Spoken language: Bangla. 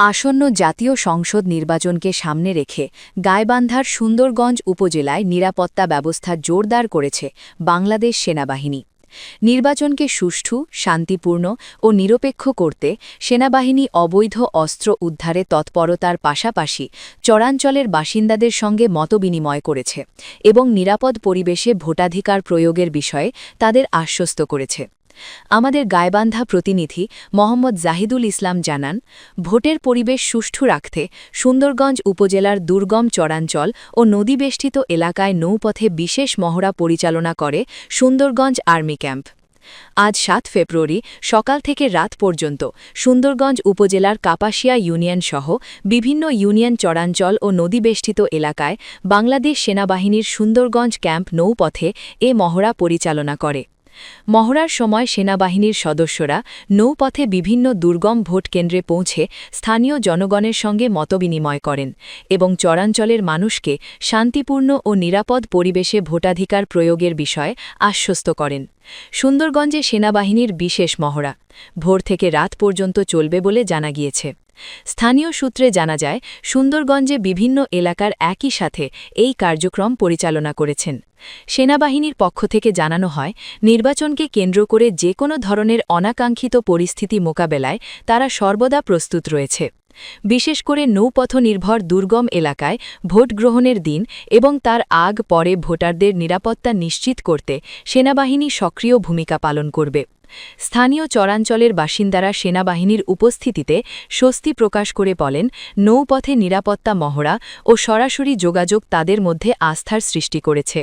আসন্ন জাতীয় সংসদ নির্বাচনকে সামনে রেখে গাইবান্ধার সুন্দরগঞ্জ উপজেলায় নিরাপত্তা ব্যবস্থা জোরদার করেছে বাংলাদেশ সেনাবাহিনী। নির্বাচনকে সুষ্ঠু, শান্তিপূর্ণ ও নিরপেক্ষ করতে সেনাবাহিনী অবৈধ অস্ত্র উদ্ধারে তৎপরতার পাশাপাশি চরাঞ্চলের বাসিন্দাদের সঙ্গে মতবিনিময় করেছে এবং নিরাপদ পরিবেশে ভোটাধিকার প্রয়োগের বিষয়ে তাদের আশ্বস্ত করেছে। আমাদের গাইবান্ধা প্রতিনিধি মোহাম্মদ জাহিদুল ইসলাম জানান, ভোটের পরিবেশ সুষ্ঠু রাখতে সুন্দরগঞ্জ উপজেলার দুর্গম চরাঞ্চল ও নদীবেষ্টিত এলাকায় নৌপথে বিশেষ মহড়া পরিচালনা করে সুন্দরগঞ্জ আর্মি ক্যাম্প। আজ ৭ ফেব্রুয়ারি সকাল থেকে রাত পর্যন্ত সুন্দরগঞ্জ উপজেলার কাপাসিয়া ইউনিয়ন সহ বিভিন্ন ইউনিয়ন চরাঞ্চল ও নদীবেষ্টিত এলাকায় বাংলাদেশ সেনাবাহিনীর সুন্দরগঞ্জ ক্যাম্প নৌপথে এ মহড়া পরিচালনা করে। মহড়ার সময় সেনাবাহিনীর সদস্যরা নৌপথে বিভিন্ন দুর্গম ভোট কেন্দ্রে পৌঁছে স্থানীয় জনগণের সঙ্গে মতবিনিময় করেন এবং চরাঞ্চলের মানুষকে শান্তিপূর্ণ ও নিরাপদ পরিবেশে ভোটাধিকার প্রয়োগের বিষয়ে আশ্বস্ত করেন। সুন্দরগঞ্জে সেনাবাহিনীর বিশেষ মহড়া ভোর থেকে রাত পর্যন্ত চলবে বলে জানা গিয়েছে। স্থানীয় সূত্রে জানা যায়, সুন্দরগঞ্জে বিভিন্ন এলাকার একই সাথে এই কার্যক্রম পরিচালনা করেছেন। সেনাবাহিনীর পক্ষ থেকে জানানো হয়, নির্বাচনকে কেন্দ্র করে যে কোনো ধরনের অনাকাঙ্ক্ষিত পরিস্থিতি মোকাবেলায় তারা সর্বদা প্রস্তুত রয়েছে। বিশেষ করে নৌপথ নির্ভর দুর্গম এলাকায় ভোট গ্রহণের দিন এবং তার আগ পরে ভোটারদের নিরাপত্তা নিশ্চিত করতে সেনাবাহিনী সক্রিয় ভূমিকা পালন করবে। স্থানীয় চরাঞ্চলের বাসিন্দারা সেনাবাহিনীর উপস্থিতিতে স্বস্তি প্রকাশ করে বলেন, নৌপথে নিরাপত্তা মহড়া ও সরাসরি যোগাযোগ তাদের মধ্যে আস্থার সৃষ্টি করেছে।